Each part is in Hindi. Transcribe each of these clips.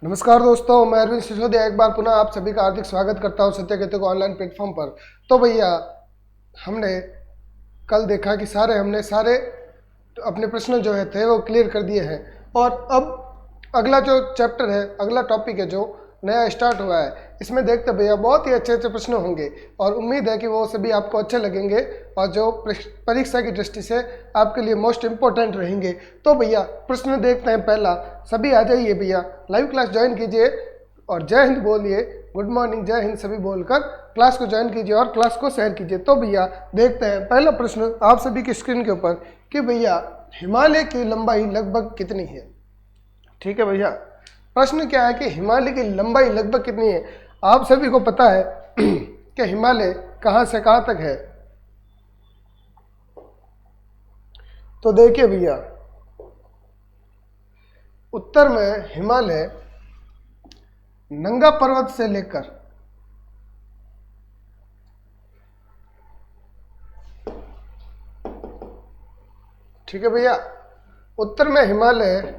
नमस्कार दोस्तों, मैं अरविंद सिसोदिया एक बार पुनः आप सभी का हार्दिक स्वागत करता हूं सत्य कहते को ऑनलाइन प्लेटफॉर्म पर। तो भैया हमने कल देखा कि हमने सारे अपने प्रश्न जो है थे वो क्लियर कर दिए हैं और अब अगला जो चैप्टर है, अगला टॉपिक है जो नया स्टार्ट हुआ है, इसमें देखते भैया बहुत ही अच्छे अच्छे प्रश्न होंगे और उम्मीद है कि वो सभी आपको अच्छे लगेंगे और जो परीक्षा की दृष्टि से आपके लिए मोस्ट इम्पोर्टेंट रहेंगे। तो भैया प्रश्न देखते हैं पहला। सभी आ जाइए भैया, लाइव क्लास ज्वाइन कीजिए और जय हिंद बोलिए, गुड मॉर्निंग, जय हिंद सभी बोलकर क्लास को ज्वाइन कीजिए और क्लास को शेयर कीजिए। तो भैया देखते हैं पहला प्रश्न आप सभी की स्क्रीन के ऊपर कि भैया हिमालय की लंबाई लगभग कितनी है। ठीक है भैया, प्रश्न क्या है कि हिमालय की लंबाई लगभग कितनी है। आप सभी को पता है कि हिमालय कहां से कहां तक है। तो देखिए भैया, उत्तर में हिमालय नंगा पर्वत से लेकर ठीक है भैया, उत्तर में हिमालय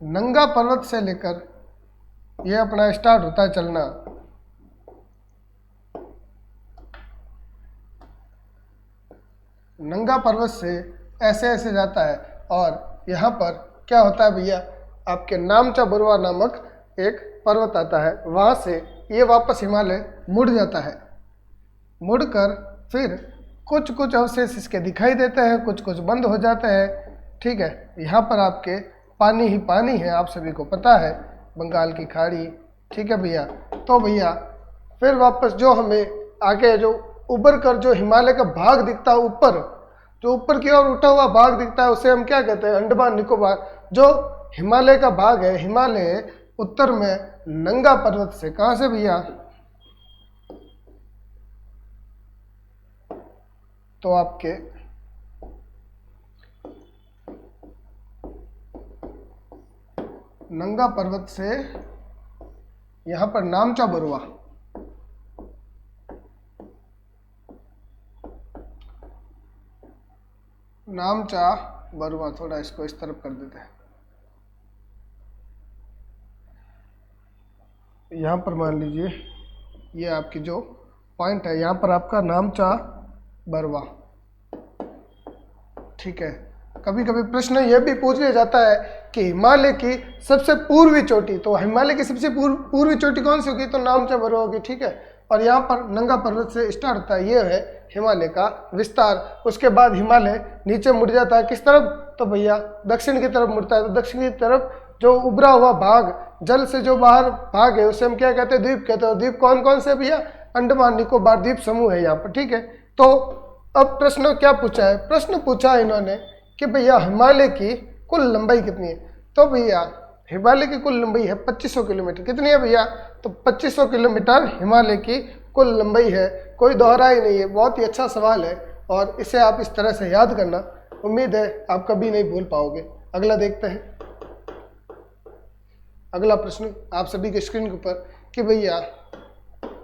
नंगा पर्वत से लेकर यह अपना स्टार्ट होता है चलना। नंगा पर्वत से ऐसे ऐसे जाता है और यहाँ पर क्या होता है भैया, आपके नामचा बरुआ नामक एक पर्वत आता है, वहाँ से ये वापस हिमालय मुड़ जाता है। मुड़कर फिर कुछ कुछ अवशेष इसके दिखाई देते हैं, कुछ कुछ बंद हो जाते हैं। ठीक है, यहाँ पर आपके पानी ही पानी है, आप सभी को पता है, बंगाल की खाड़ी। ठीक है भैया, तो भैया फिर वापस जो हमें आगे जो उभर कर जो हिमालय का भाग दिखता है, ऊपर जो ऊपर की ओर उठा हुआ भाग दिखता है, उसे हम क्या कहते हैं, अंडमान निकोबार। जो हिमालय का भाग है, हिमालय उत्तर में नंगा पर्वत से, कहां से भैया, तो आपके नंगा पर्वत से यहां पर नामचा बरुआ, नामचा बरुआ, थोड़ा इसको इस तरफ कर देते हैं। यहां पर मान लीजिए ये आपकी जो पॉइंट है, यहां पर आपका नामचा बरुआ। ठीक है, कभी कभी प्रश्न ये भी पूछ लिया जाता है कि हिमालय की सबसे पूर्वी चोटी, तो हिमालय की सबसे पूर्वी चोटी कौन सी होगी, तो नामचा बरुआ होगी। ठीक है, और यहाँ पर नंगा पर्वत से स्टार्ट होता है, ये है हिमालय का विस्तार। उसके बाद हिमालय नीचे मुड़ जाता है, किस तरफ, तो भैया दक्षिण की तरफ मुड़ता है। तो दक्षिण की तरफ जो उभरा हुआ भाग, जल से जो बाहर भाग है, उसे हम क्या कहते हैं, द्वीप कहते हैं। द्वीप कौन कौन से भैया, अंडमान निकोबार द्वीप समूह है यहाँ पर। ठीक है, तो अब प्रश्न क्या पूछा है, प्रश्न पूछा है इन्होंने कि भैया हिमालय की कुल लंबाई कितनी है। तो भैया हिमालय की कुल लंबाई है 2500 किलोमीटर। कितनी है भैया, तो 2500 किलोमीटर हिमालय की कुल लंबाई है। कोई दोहरा ही नहीं है, बहुत ही अच्छा सवाल है और इसे आप इस तरह से याद करना, उम्मीद है आप कभी नहीं भूल पाओगे। अगला देखते हैं, अगला प्रश्न आप सभी के स्क्रीन के ऊपर कि भैया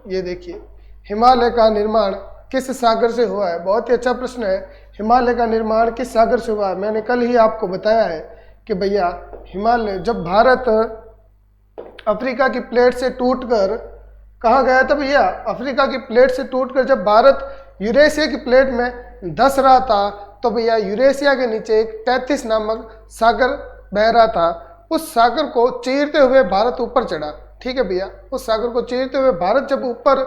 ये देखिए, हिमालय का निर्माण किस सागर से हुआ है। बहुत ही अच्छा प्रश्न है, हिमालय का निर्माण किस सागर से हुआ है। मैंने कल ही आपको बताया है कि भैया हिमालय, जब भारत अफ्रीका की प्लेट से टूटकर कहाँ गया था भैया, अफ्रीका की प्लेट से टूटकर जब भारत यूरेशिया की प्लेट में धंस रहा था, तो भैया यूरेशिया के नीचे एक 33 नामक सागर बह रहा था। उस सागर को चीरते हुए भारत ऊपर चढ़ा। ठीक है भैया, उस सागर को चीरते हुए भारत जब ऊपर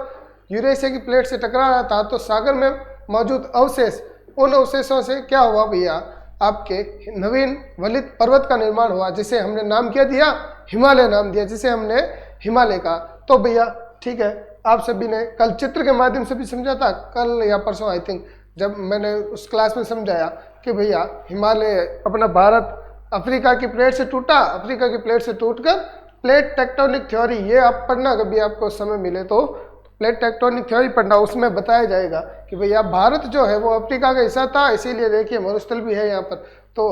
यूरेशिया की प्लेट से टकरा रहा था, तो सागर में मौजूद अवशेष, उन अवशेषों से क्या हुआ भैया, आपके नवीन वलित पर्वत का निर्माण हुआ, जिसे हमने नाम क्या दिया, हिमालय नाम दिया, जिसे हमने हिमालय का। तो भैया ठीक है, आप सभी ने कल चित्र के माध्यम से भी समझा था, कल या परसों आई थिंक, जब मैंने उस क्लास में समझाया कि भैया हिमालय अपना भारत अफ्रीका की प्लेट से टूटा, अफ्रीका की प्लेट से टूटकर प्लेट टेक्टोनिक थ्योरी, ये आप पढ़ना कभी आपको समय मिले तो, प्लेट टेक्टोनिक थ्योरी पढ़ना, उसमें बताया जाएगा कि भैया भारत जो है वो अफ्रीका का हिस्सा था, इसीलिए देखिए मरुस्थल भी है यहाँ पर। तो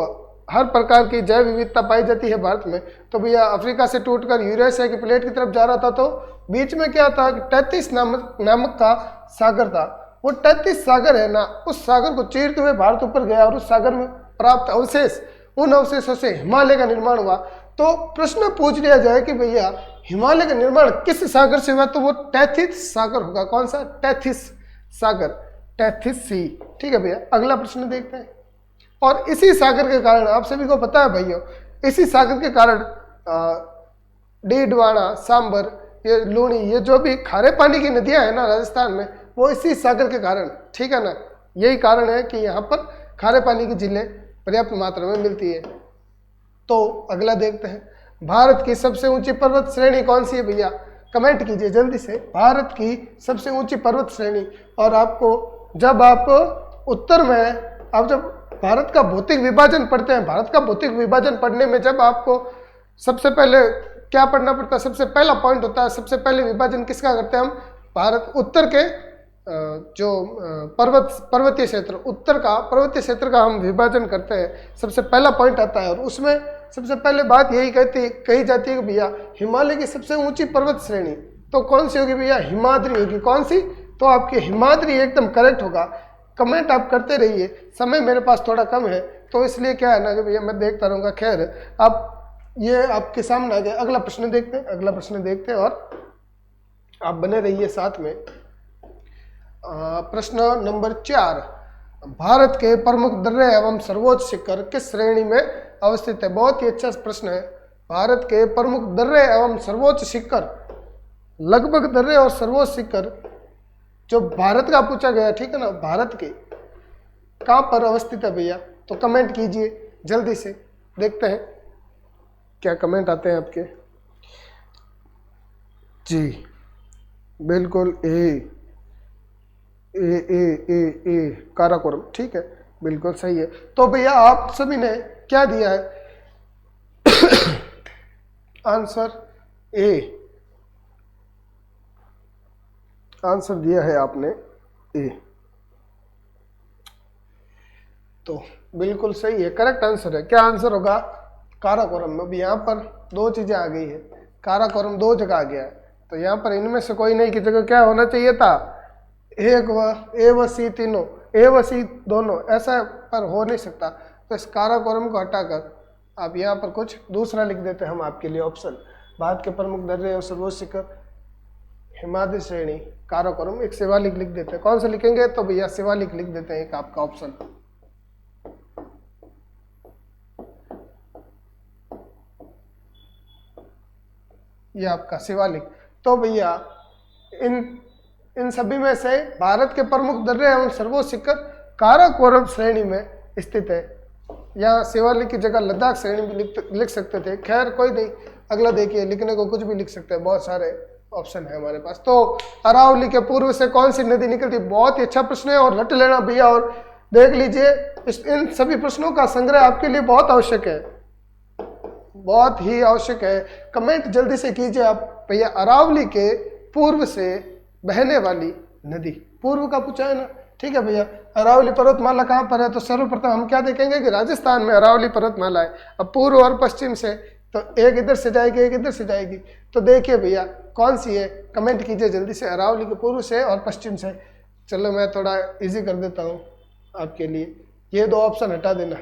हर प्रकार की जैव विविधता पाई जाती है भारत में। तो भैया अफ्रीका से टूटकर यूरेशिया की प्लेट की तरफ जा रहा था, तो बीच में क्या था, 33 नामक का सागर था। वो 33 सागर है ना, उस सागर को चीरते हुए भारत ऊपर गया और उस सागर में प्राप्त अवशेष, उन अवशेषों से हिमालय का निर्माण हुआ। तो प्रश्न पूछ लिया जाए कि भैया हिमालय का निर्माण किस सागर से हुआ, तो वो टेथिस सागर होगा। कौन सा? टेथिस सागर, टेथिस सी। ठीक है भैया, अगला प्रश्न देखते हैं। और इसी सागर के कारण आप सभी को पता है भाइयों, इसी सागर के कारण डीडवाना, सांबर, ये लूणी, ये जो भी खारे पानी की नदियां है ना राजस्थान में, वो इसी सागर के कारण, ठीक है ना, यही कारण है कि यहाँ पर खारे पानी की झीलें पर्याप्त मात्रा में मिलती है। तो अगला देखते हैं, भारत की सबसे ऊंची पर्वत श्रेणी कौन सी है भैया? कमेंट कीजिए जल्दी से, भारत की सबसे ऊंची पर्वत श्रेणी। और आपको जब आप उत्तर में, आप जब भारत का भौतिक विभाजन पढ़ते हैं, भारत का भौतिक विभाजन पढ़ने में जब आपको सबसे पहले क्या पढ़ना पड़ता है, सबसे पहला पॉइंट होता है, सबसे पहले विभाजन किसका करते हैं हम? भारत उत्तर के जो पर्वतीय क्षेत्र, उत्तर का पर्वतीय क्षेत्र का हम विभाजन करते हैं, सबसे पहला पॉइंट आता है। और उसमें सबसे पहले बात यही कही जाती है कि भैया हिमालय की सबसे ऊंची पर्वत श्रेणी तो कौन सी होगी भैया? हिमाद्री होगी। कौन सी? तो आपकी हिमाद्री एकदम करेक्ट होगा। कमेंट आप करते रहिए, समय मेरे पास थोड़ा कम है तो इसलिए क्या है ना कि भैया मैं देखता रहूँगा। खैर, आप ये आपके सामने आ गया। अगला प्रश्न देखते हैं, अगला प्रश्न देखते हैं और आप बने रहिए साथ में। प्रश्न नंबर 4, भारत के प्रमुख दर्रे एवं सर्वोच्च शिखर किस श्रेणी में अवस्थित है? बहुत ही अच्छा प्रश्न है। भारत के प्रमुख दर्रे एवं सर्वोच्च शिखर, लगभग दर्रे और सर्वोच्च शिखर जो भारत का पूछा गया, ठीक है ना, भारत के कहाँ पर अवस्थित है भैया? तो कमेंट कीजिए जल्दी से, देखते हैं क्या कमेंट आते हैं आपके। जी बिल्कुल, ए काराकोरम, ठीक है, बिल्कुल सही है। तो भैया आप सभी ने क्या दिया है? आंसर ए, आंसर दिया है आपने ए, तो बिल्कुल सही है, करेक्ट आंसर है। क्या आंसर होगा? काराकोरम। अब यहाँ पर दो चीजें आ गई है, काराकोरम दो जगह आ गया है, तो यहाँ पर इनमें से कोई नहीं की जगह क्या होना चाहिए था? एक व ए व सी तीनों, ए व सी दोनों, ऐसा पर हो नहीं सकता। तो इस काराकोरम को हटाकर आप यहाँ पर कुछ दूसरा लिख देते हैं हम आपके लिए ऑप्शन। भारत के प्रमुख दर्रे और सर्वोच्च शिखर, हिमाद्री श्रेणी, काराकोरम, एक शिवालिक लिख देते हैं। कौन सा लिखेंगे? तो भैया शिवालिक लिख देते हैं, एक आपका ऑप्शन। ये आपका शिवालिक। तो भैया इन सभी में से भारत के प्रमुख दर्रे एवं सर्वोच्च शिखर काराकोरम श्रेणी में स्थित है। यहाँ शिवालिक की जगह लद्दाख श्रेणी में लिख सकते थे। खैर कोई नहीं, अगला देखिए, लिखने को कुछ भी लिख सकते हैं, बहुत सारे ऑप्शन है हमारे पास। तो अरावली के पूर्व से कौन सी नदी निकलती? बहुत ही अच्छा प्रश्न है और रट लेना भैया, और देख लीजिए इन सभी प्रश्नों का संग्रह आपके लिए बहुत आवश्यक है, बहुत ही आवश्यक है। कमेंट जल्दी से कीजिए आप भैया, अरावली के पूर्व से बहने वाली नदी, पूर्व का पूछा है ना, ठीक है भैया। अरावली पर्वतमाला कहाँ पर है? तो सर्वप्रथम हम क्या देखेंगे कि राजस्थान में अरावली पर्वतमाला है। अब पूर्व और पश्चिम से तो एक इधर से जाएगी, एक इधर से जाएगी, तो देखिए भैया कौन सी है? कमेंट कीजिए जल्दी से, अरावली के पूर्व से और पश्चिम से। चलो मैं थोड़ा इजी कर देता हूँ आपके लिए, ये दो ऑप्शन हटा देना,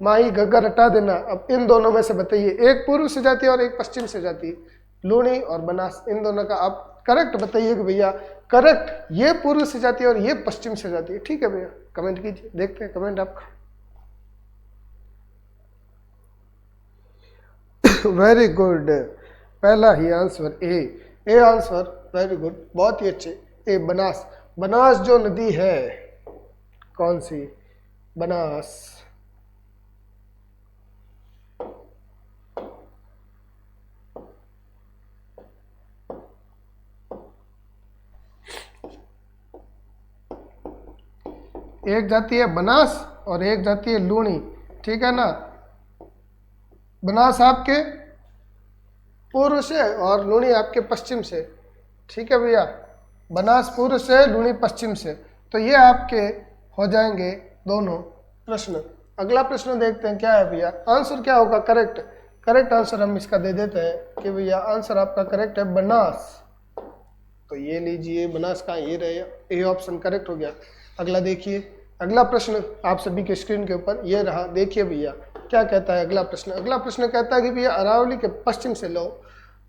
माही घग्गर हटा देना। अब इन दोनों में से बताइए, एक पूर्व से जाती है और एक पश्चिम से जाती है, लूणी और बनास, इन दोनों का आप करेक्ट बताइए कि भैया करेक्ट ये पूर्व से जाती है और ये पश्चिम से जाती है, ठीक है भैया। कमेंट कीजिए, देखते हैं कमेंट आपका। वेरी गुड, पहला ही answer a answer, very good, बहुत ही अच्छे। ए बनास, बनास जो नदी है, कौन सी? बनास, एक जाती है बनास और एक जाती है लूणी, ठीक है ना। बनास आपके पूर्व से और लूणी आपके पश्चिम से, ठीक है भैया। बनास पूर्व से, लूणी पश्चिम से, तो ये आपके हो जाएंगे दोनों प्रश्न। अगला प्रश्न देखते हैं क्या है भैया, आंसर क्या होगा? करेक्ट, करेक्ट आंसर हम इसका दे देते हैं कि भैया आंसर आपका करेक्ट है बनास। तो ये लीजिए बनास का, ये रहे, ए ऑप्शन करेक्ट हो गया। अगला देखिए, अगला प्रश्न आप सभी के स्क्रीन के ऊपर ये रहा, देखिए भैया क्या कहता है अगला प्रश्न? अगला प्रश्न कहता है कि भैया अरावली के पश्चिम से लो।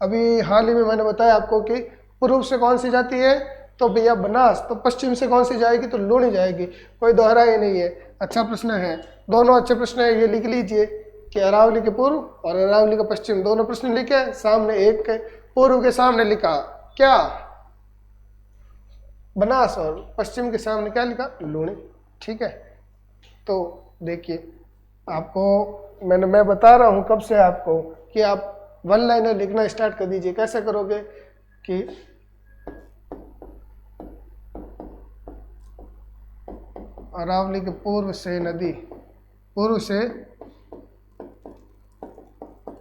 अभी हाल ही में मैंने बताया आपको कि पूर्व से कौन सी जाती है, तो भैया बनास। तो पश्चिम से कौन सी जाएगी, तो लूणी जाएगी। कोई दोहरा ही नहीं है। अच्छा प्रश्न है, दोनों अच्छे प्रश्न है। ये लिख लीजिए कि अरावली के पूर्व और अरावली का पश्चिम दोनों प्रश्न लिखे। सामने एक के पूर्व के सामने लिखा क्या, बनास, और पश्चिम के सामने क्या लिखा, लूणी। ठीक है, तो देखिए आपको मैं बता रहा हूं कब से आपको कि आप वन लाइनर लिखना स्टार्ट कर दीजिए। कैसे करोगे कि अरावली के पूर्व से नदी, पूर्व से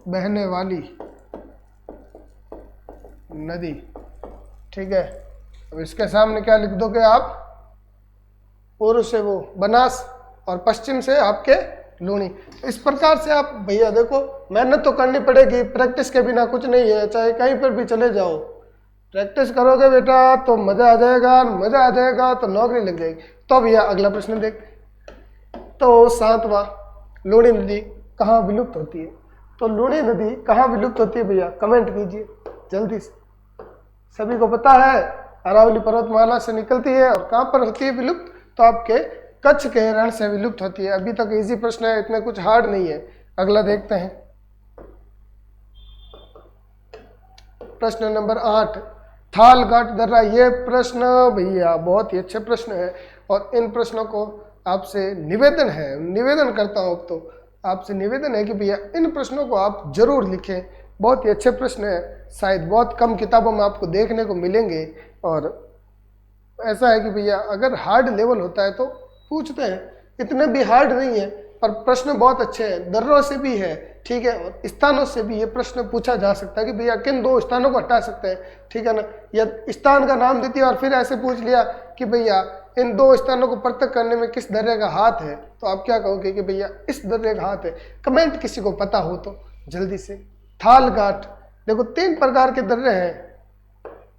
बहने वाली नदी। ठीक है, अब इसके सामने क्या लिख दोगे आप, पूर्व से वो बनास और पश्चिम से आपके लूणी। इस प्रकार से आप भैया देखो मेहनत तो करनी पड़ेगी, प्रैक्टिस के बिना कुछ नहीं है। चाहे कहीं पर भी चले जाओ, प्रैक्टिस करोगे बेटा तो मजा आ जाएगा, मजा आ जाएगा तो नौकरी लग जाएगी। तो भैया अगला प्रश्न देख, तो 7वां, लूणी नदी कहाँ विलुप्त होती है? तो लूणी नदी कहाँ विलुप्त होती है भैया, कमेंट कीजिए जल्दी से। सभी को पता है अरावली पर्वतमाला से निकलती है और कहाँ पर होती है विलुप्त, तो आपके कच्छ के रण से विलुप्त होती है। अभी तक इजी प्रश्न है, इतने कुछ हार्ड नहीं है। अगला देखते हैं, प्रश्न नंबर 8, थाल घाट दर्रा। ये प्रश्न भैया बहुत ही अच्छे प्रश्न है और इन प्रश्नों को आपसे निवेदन करता हूँ। अब तो आपसे निवेदन है कि भैया इन प्रश्नों को आप जरूर लिखें। बहुत ही अच्छे प्रश्न है, शायद बहुत कम किताबों में आपको देखने को मिलेंगे। और ऐसा है कि भैया अगर हार्ड लेवल होता है तो पूछते हैं, इतने भी हार्ड नहीं है पर प्रश्न बहुत अच्छे हैं, दर्रों से भी है। ठीक है, और स्थानों से भी ये प्रश्न पूछा जा सकता है कि भैया किन 2 स्थानों को हटा सकते हैं। ठीक है ना, या स्थान का नाम दे दिया और फिर ऐसे पूछ लिया कि भैया इन 2 स्थानों को पृथक करने में किस दर्रे का हाथ है, तो आप क्या कहोगे कि भैया इस दर्रे का हाथ है। कमेंट किसी को पता हो तो जल्दी से। थाल घाट, देखो 3 प्रकार के दर्रे हैं,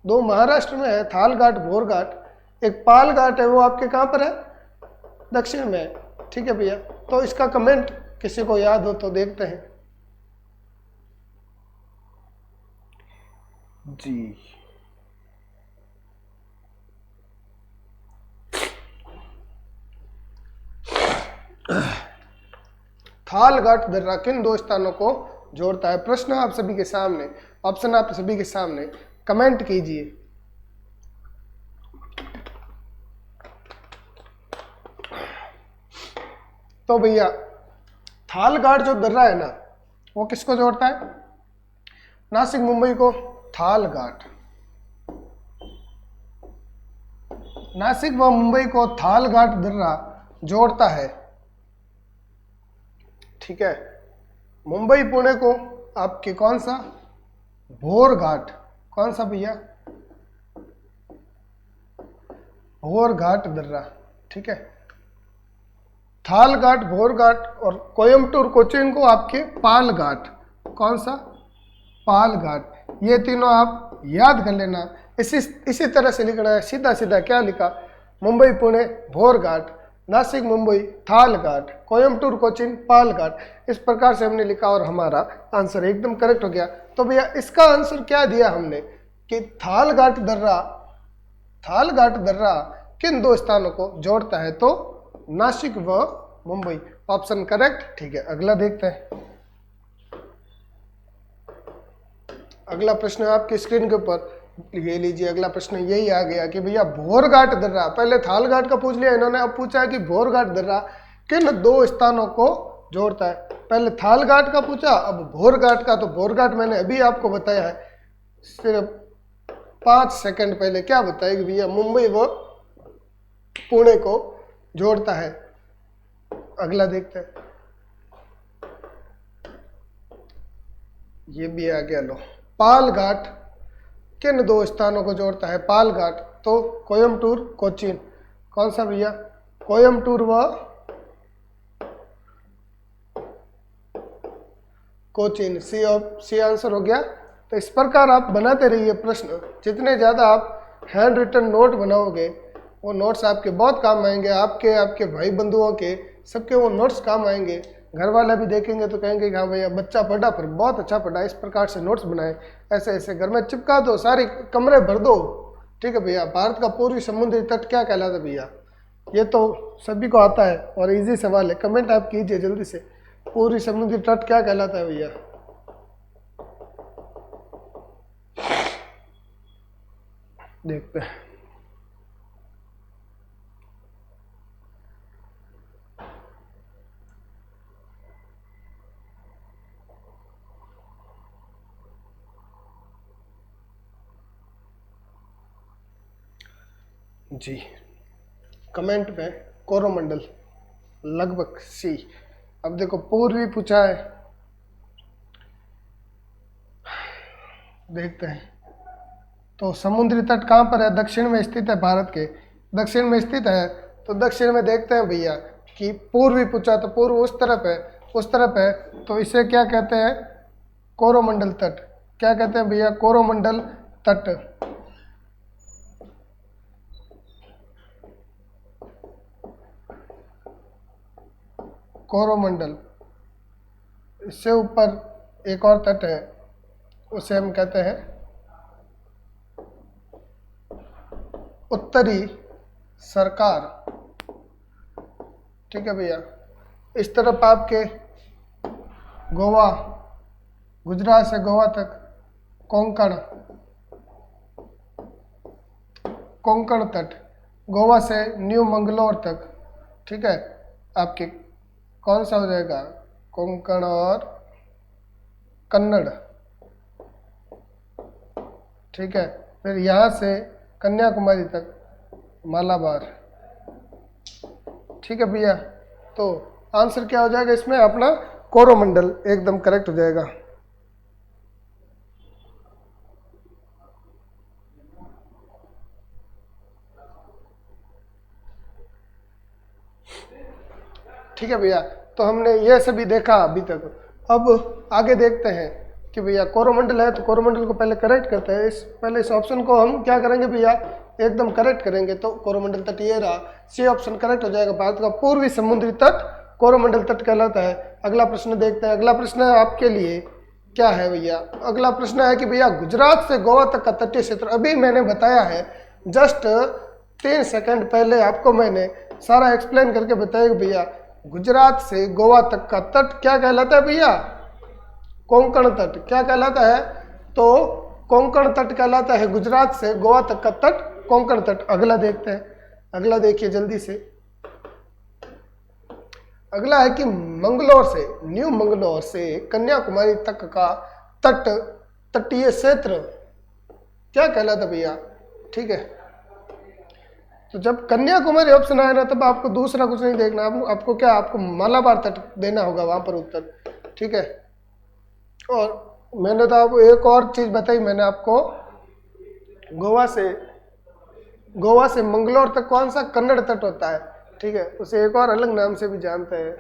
2 महाराष्ट्र में है, थाल घाट, भोर घाट। एक पाल घाट है, वो आपके कहाँ पर है, दक्षिण में। ठीक है भैया, तो इसका कमेंट किसी को याद हो तो देखते हैं जी। थाल घाट दर्रा किन 2 स्थानों को जोड़ता है? प्रश्न आप सभी के सामने, ऑप्शन आप सभी के सामने, कमेंट कीजिए। तो भैया थाल घाट जो दर्रा है ना, वो किसको जोड़ता है? नासिक मुंबई को थाल घाट, नासिक व मुंबई को थाल घाट दर्रा जोड़ता है। ठीक है, मुंबई पुणे को आपके कौन सा, भोर घाट। कौन सा भैया, भोर घाट दर्रा। ठीक है, थाल घाट, भोर घाट और कोयम्बटूर कोचीन को आपके पाल घाट। कौन सा, पाल घाट। ये तीनों आप याद कर लेना। इसी तरह से लिखना है, सीधा सीधा क्या लिखा, मुंबई पुणे भोर घाट, नासिक मुंबई थाल घाट, कोयम्बटूर कोचीन पाल घाट। इस प्रकार से हमने लिखा और हमारा आंसर एकदम करेक्ट हो गया। तो भैया इसका आंसर क्या दिया हमने कि थाल घाट दर्रा किन 2 स्थानों को जोड़ता है? तो नासिक व मुंबई, ऑप्शन करेक्ट। ठीक है, अगला देखते हैं। अगला प्रश्न आपकी स्क्रीन के ऊपर ये लीजिए। अगला प्रश्न यही आ गया कि भैया भोर घाट दर्रा, पहले थाल घाट का पूछ लिया इन्होंने, अब पूछा है कि भोर घाट दर्रा किन 2 स्थानों को जोड़ता है। पहले थाल घाट का पूछा, अब भोर घाट का। तो भोर घाट मैंने अभी आपको बताया है सिर्फ 5 सेकंड पहले। क्या बताया कि भैया मुंबई व पुणे को जोड़ता है। अगला देखते हैं, ये भी आ गया। लो, पाल घाट किन 2 स्थानों को जोड़ता है? पाल घाट, तो कोयम्बटूर कोचीन। कौन सा भैया, कोयम्बटूर व कोचीन। सी आंसर हो गया। तो इस प्रकार आप बनाते रहिए प्रश्न। जितने ज़्यादा आप हैंड रिटन नोट बनाओगे, वो नोट्स आपके बहुत काम आएंगे, आपके भाई बंधुओं के सबके वो नोट्स काम आएंगे। घर वाले भी देखेंगे तो कहेंगे कि हाँ भैया बच्चा पढ़ा, पर बहुत अच्छा पढ़ा, इस प्रकार से नोट्स बनाए, ऐसे ऐसे घर में चिपका दो, सारे कमरे भर दो। ठीक है भैया। भारत का पूर्वी समुद्री तट क्या कहलाता है भैया? ये तो सभी को आता है और इजी सवाल है, कमेंट आप कीजिए जल्दी से। पूर्वी समुद्री तट क्या कहलाता है भैया? देखते हैं। जी कमेंट में कोरोमंडल, लगभग सी। अब देखो पूर्वी पूछा है, देखते हैं। तो समुद्री तट कहाँ पर है? दक्षिण में स्थित है, भारत के दक्षिण में स्थित है। तो दक्षिण में देखते हैं भैया कि पूर्वी पूछा, तो पूर्व उस तरफ है, उस तरफ है, तो इसे क्या कहते हैं? कोरोमंडल तट। क्या कहते हैं भैया? कोरोमंडल तट। कोरोमंडल। इससे ऊपर एक और तट है, उसे हम कहते हैं उत्तरी सरकार। ठीक है भैया। इस तरफ आपके गोवा, गुजरात से गोवा तक कोंकण, कोंकण तट। गोवा से न्यू मंगलोर तक। ठीक है। आपके कौन सा हो जाएगा? कोंकण और कन्नड़। ठीक है। फिर यहाँ से कन्याकुमारी तक मालाबार। ठीक है भैया। तो आंसर क्या हो जाएगा इसमें? अपना कोरोमंडल एकदम करेक्ट हो जाएगा। ठीक है भैया। तो हमने ये सभी देखा अभी तक। अब आगे देखते हैं कि भैया कोरोमंडल है, तो कोरोमंडल को पहले करेक्ट करते हैं। पहले इस ऑप्शन को हम क्या करेंगे भैया? एकदम करेक्ट करेंगे। तो कोरोमंडल तट ये रहा, सी ऑप्शन करेक्ट हो जाएगा। भारत का पूर्वी समुद्री तट कोरोमंडल तट कहलाता है। अगला प्रश्न देखते हैं। अगला प्रश्न आपके लिए क्या है भैया? अगला प्रश्न है कि भैया गुजरात से गोवा तक का तटीय क्षेत्र, अभी मैंने बताया है, जस्ट 3 सेकंड पहले आपको मैंने सारा एक्सप्लेन करके बताया कि भैया गुजरात से गोवा तक का तट क्या कहलाता है भैया? कोंकण तट। क्या कहलाता है? तो कोंकण तट कहलाता है। गुजरात से गोवा तक का तट कोंकण तट। अगला देखते हैं। अगला देखिए जल्दी से। अगला है कि मंगलोर से, न्यू मंगलोर से कन्याकुमारी तक का तट, तटीय क्षेत्र क्या कहलाता भैया? ठीक है। तो जब कन्याकुमारी ऑप्शन आया ना, तब आपको दूसरा कुछ नहीं देखना, आपको क्या, आपको मालाबार तट देना होगा वहां पर उत्तर। ठीक है। और मैंने तो आपको एक और चीज बताई, मैंने आपको गोवा से मंगलोर तक कौन सा कन्नड़ तट होता है। ठीक है। उसे एक और अलग नाम से भी जानते हैं,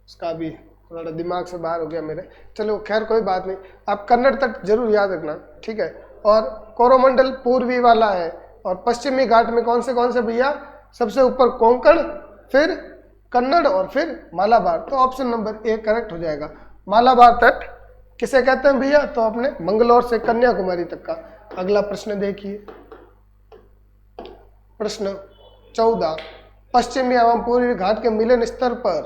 उसका भी थोड़ा दिमाग से बाहर हो गया मेरे। चलो खैर कोई बात नहीं, आप कन्नड़ तट जरूर याद रखना। ठीक है। और कोरोमंडल पूर्वी वाला है, और पश्चिमी घाट में कौन से भैया? सबसे ऊपर कोंकण, फिर कन्नड़ और फिर मालाबार। तो ऑप्शन नंबर ए करेक्ट हो जाएगा। मालाबार तट किसे कहते हैं भैया? तो अपने मंगलोर से कन्याकुमारी तक का। अगला प्रश्न देखिए, प्रश्न 14। पश्चिमी एवं पूर्वी घाट के मिलन स्तर पर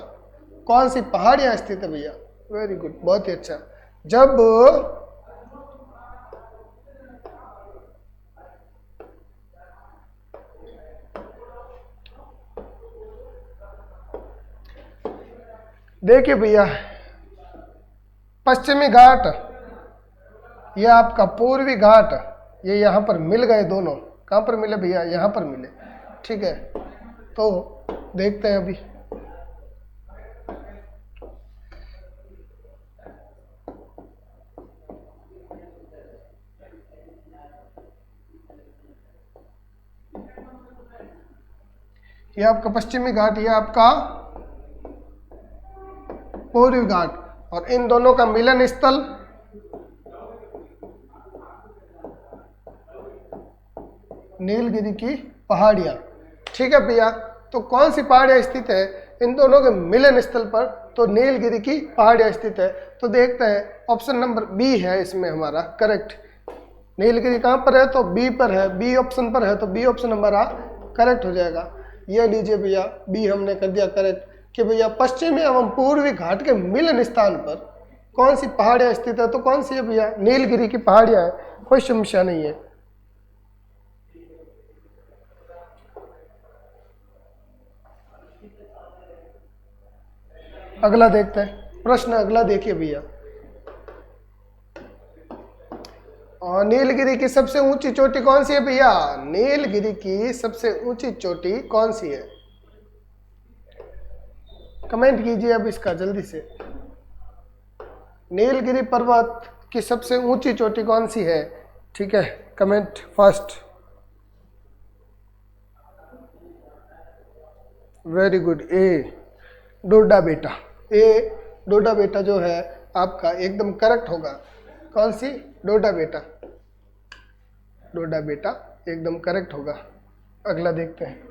कौन सी पहाड़ियां स्थित है भैया? वेरी गुड, बहुत ही अच्छा। जब देखिए भैया, पश्चिमी घाट, यह आपका पूर्वी घाट, ये यहाँ पर मिल गए दोनों। कहाँ पर मिले भैया? यहाँ पर मिले। ठीक है। तो देखते हैं अभी। ये आपका पश्चिमी घाट, ये आपका पूर्वी घाट, और इन दोनों का मिलन स्थल नीलगिरी की पहाड़ियां। ठीक है भैया। तो कौन सी पहाड़ियां स्थित है? इन दोनों के मिलन स्थल पर तो नीलगिरी की पहाड़ियाँ स्थित है। तो देखते हैं ऑप्शन नंबर बी है इसमें हमारा करेक्ट। नीलगिरी कहाँ पर है तो बी पर है, बी ऑप्शन पर है, तो बी ऑप्शन हमारा करेक्ट हो जाएगा। ये लीजिए भैया बी हमने कर दिया करेक्ट कि भैया पश्चिमी एवं पूर्वी घाट के मिलन स्थान पर कौन सी पहाड़ियाँ स्थित है, तो कौन सी है भैया नीलगिरी की पहाड़ियाँ है, कोई समस्या नहीं है। अगला देखते हैं प्रश्न, अगला देखिए भैया। और नीलगिरी की सबसे ऊंची चोटी कौन सी है भैया, नीलगिरी की सबसे ऊंची चोटी कौन सी है, कमेंट कीजिए अब इसका जल्दी से। नीलगिरी पर्वत की सबसे ऊंची चोटी कौन सी है, ठीक है, कमेंट फर्स्ट। वेरी गुड, ए डोडा बेटा, ए डोडा बेटा जो है आपका एकदम करेक्ट होगा। कौन सी, डोडा बेटा, डोडा बेटा एकदम करेक्ट होगा। अगला देखते हैं।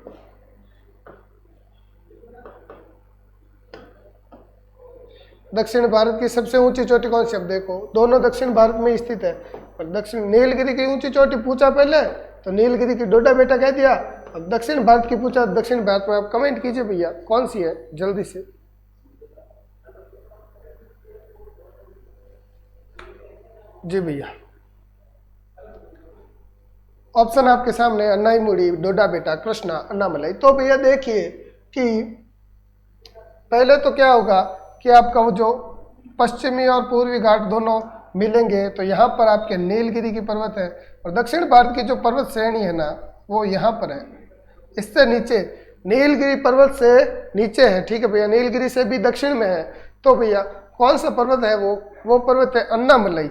दक्षिण भारत की सबसे ऊंची चोटी कौन सी, अब देखो दोनों दक्षिण भारत में स्थित है, पर दक्षिण नीलगिरी की ऊंची चोटी पूछा पहले तो नीलगिरी की डोडा बेटा कह दिया, अब दक्षिण भारत की पूछा, दक्षिण भारत में आप कमेंट कीजिए भैया कौन सी है जल्दी से। जी भैया ऑप्शन आपके सामने, अन्नाईमुड़ी, डोडा बेटा, कृष्णा, अन्नामलाई। तो भैया देखिए कि पहले तो क्या होगा कि आपका वो जो पश्चिमी और पूर्वी घाट दोनों मिलेंगे तो यहाँ पर आपके नीलगिरी की पर्वत है, और दक्षिण भारत की जो पर्वत श्रेणी है ना वो यहाँ पर है, इससे नीचे नीलगिरी पर्वत से नीचे है, ठीक है भैया, नीलगिरी से भी दक्षिण में है। तो भैया कौन सा पर्वत है वो पर्वत है अन्नामलाई,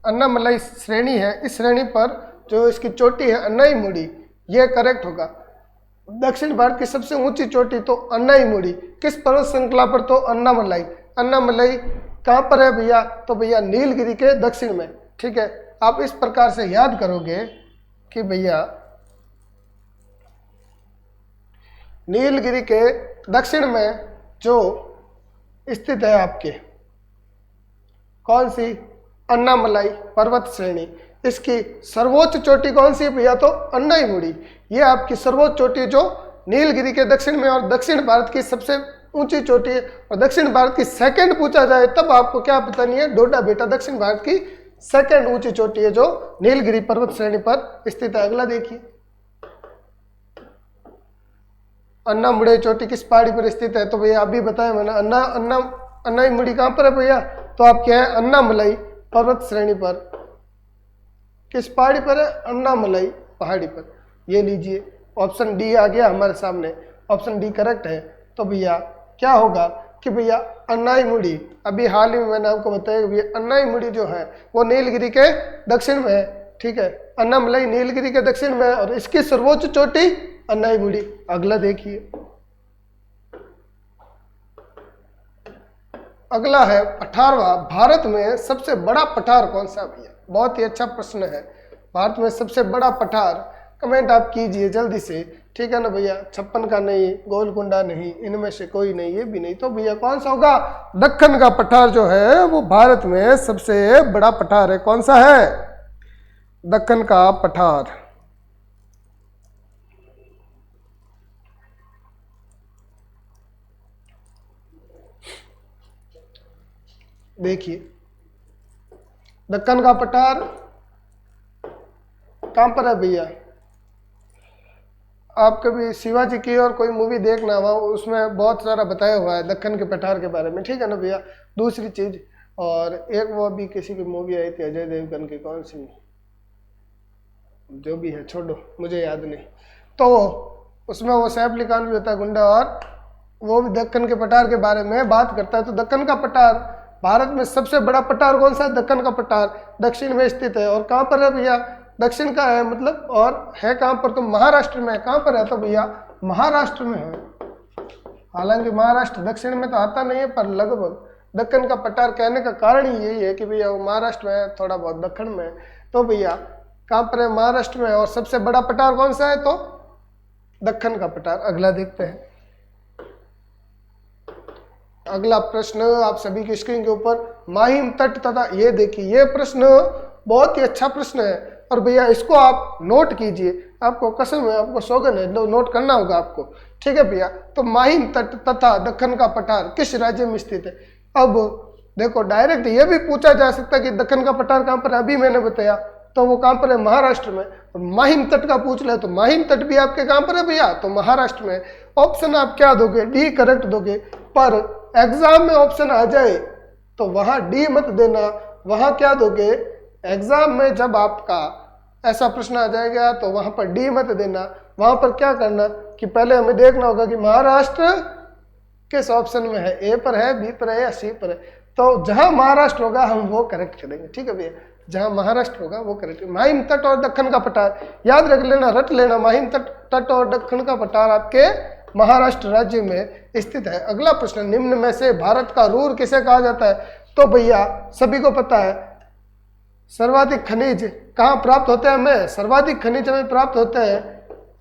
अन्नामलाई श्रेणी है, इस श्रेणी पर जो इसकी चोटी है अन्नाईमुड़ी, ये करेक्ट होगा। दक्षिण भारत की सबसे ऊंची चोटी तो अन्नाईमुड़ी, किस पर्वत श्रृंखला पर तो अन्नामलाई, अन्नामलाई कहाँ पर है भैया, तो भैया नीलगिरी के दक्षिण में, ठीक है। आप इस प्रकार से याद करोगे कि भैया नीलगिरी के दक्षिण में जो स्थित है आपके कौन सी, अन्नामलाई पर्वत श्रेणी, इसकी सर्वोच्च चोटी कौन सी है भैया, तो अन्नाईमुड़ी। ये आपकी सर्वोच्च चोटी जो नीलगिरी के दक्षिण में, और दक्षिण भारत की सबसे ऊंची चोटी है, और दक्षिण भारत की सेकंड पूछा जाए तब आपको क्या पता नहीं है, डोडा बेटा दक्षिण भारत की सेकंड ऊंची चोटी है जो नीलगिरी पर्वत श्रेणी पर स्थित है। अगला देखिए, अन्नामुड़ी चोटी किस पहाड़ी पर स्थित है, तो भैया अभी बताया मैंने, अन्नाईमुड़ी कहाँ पर है भैया, तो आप क्या है अन्नामलाई पर्वत श्रेणी पर, किस पहाड़ी पर है, अन्नामलाई पहाड़ी पर। ये लीजिए ऑप्शन डी आ गया हमारे सामने, ऑप्शन डी करेक्ट है। तो भैया क्या होगा कि भैया अन्नाईमुड़ी, अभी हाल ही में मैंने आपको बताया कि भैया अन्नाईमुड़ी जो है वो नीलगिरी के दक्षिण में है, ठीक है, अन्नामलाई नीलगिरी के दक्षिण में है, और इसकी सर्वोच्च चोटी अन्नाईमुड़ी। अगला देखिए, अगला है 18वां, भारत में सबसे बड़ा पठार कौन सा भैया, बहुत ही अच्छा प्रश्न है। भारत में सबसे बड़ा पठार, कमेंट आप कीजिए जल्दी से, ठीक है ना भैया, 56 का नहीं, गोलकुंडा नहीं, इनमें से कोई नहीं, ये भी नहीं, तो भैया कौन सा होगा, दक्कन का पठार जो है वो भारत में सबसे बड़ा पठार है। कौन सा है, दक्कन का पठार। देखिए दक्कन का पठार कहां पर है भैया, आप कभी शिवाजी की और कोई मूवी देखना हुआ, उसमें बहुत सारा बताया हुआ है दक्कन के पठार के बारे में, ठीक है ना भैया। दूसरी चीज, और एक वो अभी किसी की मूवी आई थी अजय देवगन की, कौन सी, जो भी है छोड़ो, मुझे याद नहीं, तो उसमें वो सैफ अली खान भी होता है गुंडा, और वो भी दक्कन के पठार के बारे में बात करता है। तो दक्कन का पठार, भारत में सबसे बड़ा पठार कौन सा है, दक्कन का पठार, दक्षिण में स्थित है। और कहाँ पर है भैया, दक्षिण का है मतलब, और है कहाँ पर, तो महाराष्ट्र में है। कहाँ पर है, तो भैया महाराष्ट्र में है। हालांकि महाराष्ट्र दक्षिण में तो आता नहीं है, पर लगभग दक्कन का पठार कहने का कारण ही यही है कि भैया वो महाराष्ट्र में है, थोड़ा बहुत दक्षिण में है। तो भैया कहाँ पर है, महाराष्ट्र में है, और सबसे बड़ा पठार कौन सा है, तो दक्कन का पठार। अगला देखते हैं, अगला प्रश्न आप सभी की स्क्रीन के ऊपर, माहिम तट तथा, ये देखिए ये प्रश्न बहुत ही अच्छा प्रश्न है और भैया इसको आप नोट कीजिए, आपको कसम है, आपको सौगन है, नोट करना होगा आपको, ठीक है भैया। तो माहिम तट तथा दक्कन का पठार किस राज्य में स्थित है? अब देखो डायरेक्ट ये भी पूछा जा सकता है कि दक्कन का पठार कहाँ पर है, अभी मैंने बताया, तो वो कहाँ पर है? महाराष्ट्र में। माहिम तट का पूछ ले तो माहिम तट भी आपके कहाँ पर है भैया? तो महाराष्ट्र में। ऑप्शन आप क्या दोगे? डी करेक्ट दोगे, पर एग्जाम में ऑप्शन आ जाए तो वहां डी मत देना, वहां क्या दोगे? एग्जाम में जब आपका ऐसा प्रश्न आ जाएगा तो वहां पर डी मत देना, वहां पर क्या करना कि पहले हमें देखना होगा कि महाराष्ट्र किस ऑप्शन में है, ए पर है, बी पर है या सी पर है। तो जहां महाराष्ट्र होगा हम वो करेक्ट करेंगे, ठीक है भैया, जहां महाराष्ट्र होगा वो करेक्ट। माहिम तट और दक्कन का पठार याद रख लेना, रट लेना, माहिम तट और दक्कन का पठार आपके महाराष्ट्र राज्य में स्थित है। अगला प्रश्न, निम्न में से भारत का रूर किसे कहा जाता है? तो भैया सभी को पता है, सर्वाधिक खनिज कहाँ प्राप्त होते हैं हमें? सर्वाधिक खनिज हमें प्राप्त होते हैं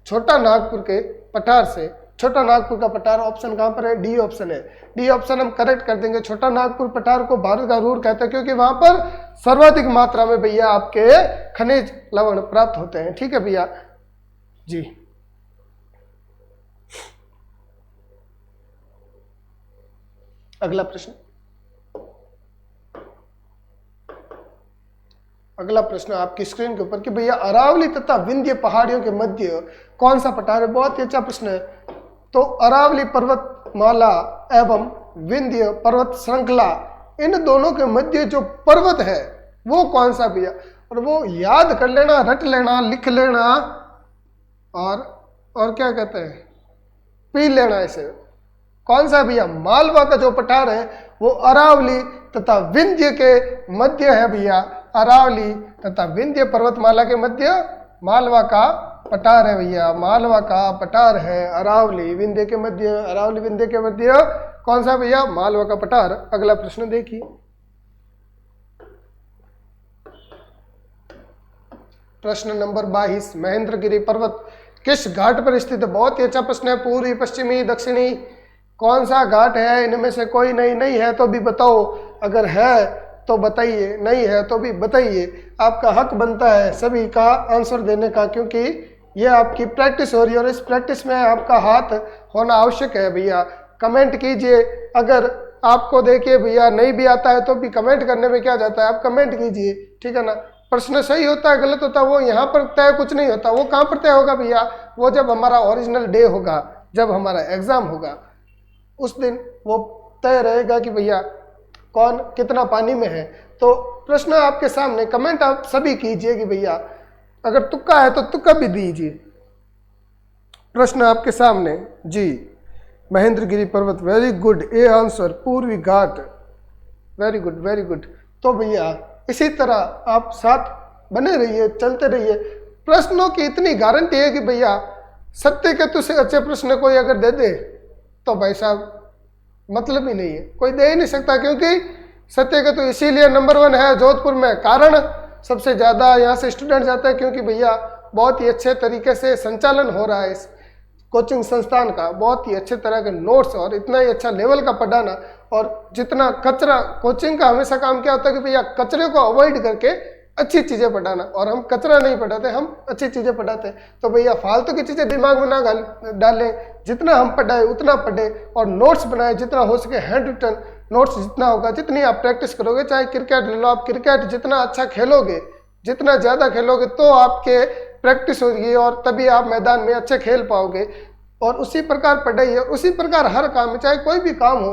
छोटा नागपुर के पठार से। छोटा नागपुर का पठार ऑप्शन कहाँ पर है? डी ऑप्शन है, डी ऑप्शन हम करेक्ट कर देंगे। छोटा नागपुर पठार को भारत का रूर कहते हैं क्योंकि वहां पर सर्वाधिक मात्रा में भैया आपके खनिज लवण प्राप्त होते हैं, ठीक है भैया जी। अगला प्रश्न, अगला प्रश्न आपकी स्क्रीन के ऊपर कि भैया अरावली तथा विंध्य पहाड़ियों के मध्य कौन सा पठार है? बहुत ही अच्छा प्रश्न है। तो अरावली पर्वतमाला एवं विंध्य पर्वत श्रृंखला, इन दोनों के मध्य जो पर्वत है वो कौन सा भैया? और वो याद कर लेना, रट लेना, लिख लेना और क्या कहते हैं, पी लेना इसे। कौन सा भैया? मालवा का जो पठार है वो अरावली तथा विंध्य के मध्य है भैया। अरावली तथा विंध्य पर्वतमाला के मध्य मालवा का पठार है भैया, मालवा का पठार है अरावली विंध्य के मध्य। अरावली विंध्य के मध्य कौन सा भैया? मालवा का पठार। अगला प्रश्न देखिए, प्रश्न नंबर 22, महेंद्रगिरी पर्वत किस घाट पर स्थित है? बहुत ही अच्छा प्रश्न है। पूर्वी, पश्चिमी, दक्षिणी, कौन सा घाट है? इनमें से कोई नहीं है तो भी बताओ, अगर है तो बताइए, नहीं है तो भी बताइए। आपका हक बनता है सभी का आंसर देने का, क्योंकि ये आपकी प्रैक्टिस हो रही है और इस प्रैक्टिस में आपका हाथ होना आवश्यक है भैया। कमेंट कीजिए, अगर आपको देखिए भैया नहीं भी आता है तो भी कमेंट करने में क्या जाता है, आप कमेंट कीजिए, ठीक है ना। प्रश्न सही होता है गलत होता है वो यहाँ पर तय कुछ नहीं होता, वो कहाँ पर तय होगा भैया? वो जब हमारा ओरिजिनल डे होगा, जब हमारा एग्जाम होगा, उस दिन वो तय रहेगा कि भैया कौन कितना पानी में है। तो प्रश्न आपके सामने, कमेंट आप सभी कीजिए कि भैया अगर तुक्का है तो तुक्का भी दीजिए। प्रश्न आपके सामने जी, महेंद्रगिरी पर्वत, वेरी गुड, ए आंसर। पूर्वी घाट, वेरी गुड वेरी गुड। तो भैया इसी तरह आप साथ बने रहिए, चलते रहिए। प्रश्नों की इतनी गारंटी है कि भैया सत्य के तुझसे अच्छे प्रश्न कोई अगर दे दे तो भाई साहब मतलब ही नहीं है, कोई दे ही नहीं सकता, क्योंकि सत्य के तो इसीलिए नंबर 1 है जोधपुर में। कारण सबसे ज़्यादा यहाँ से स्टूडेंट जाते हैं क्योंकि भैया बहुत ही अच्छे तरीके से संचालन हो रहा है इस कोचिंग संस्थान का, बहुत ही अच्छे तरह के नोट्स और इतना ही अच्छा लेवल का पढ़ाना। और जितना कचरा, कोचिंग का हमेशा काम क्या होता है कि भैया कचरे को अवॉइड करके अच्छी चीज़ें पढ़ाना, और हम कचरा नहीं पढ़ाते, हम अच्छी चीज़ें पढ़ाते हैं। तो भैया फालतू की चीज़ें दिमाग में ना डालें, जितना हम पढ़ाए उतना पढ़े और नोट्स बनाए जितना हो सके, हैंड रिटन नोट्स जितना होगा, जितनी आप प्रैक्टिस करोगे। चाहे क्रिकेट ले लो, आप क्रिकेट जितना अच्छा खेलोगे, जितना ज़्यादा खेलोगे तो आपके प्रैक्टिस होगी और तभी आप मैदान में अच्छे खेल पाओगे। और उसी प्रकार पढ़ाई और उसी प्रकार हर काम में, चाहे कोई भी काम हो,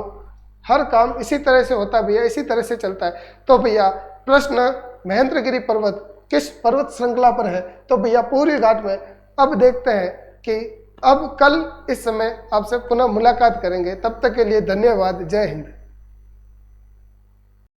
हर काम इसी तरह से होता है भैया, इसी तरह से चलता है। तो भैया प्रश्न, महेंद्रगिरी पर्वत किस पर्वत श्रृंखला पर है? तो भैया पूर्वी घाट में। अब देखते हैं कि अब कल इस समय आपसे पुनः मुलाकात करेंगे, तब तक के लिए धन्यवाद, जय हिंद।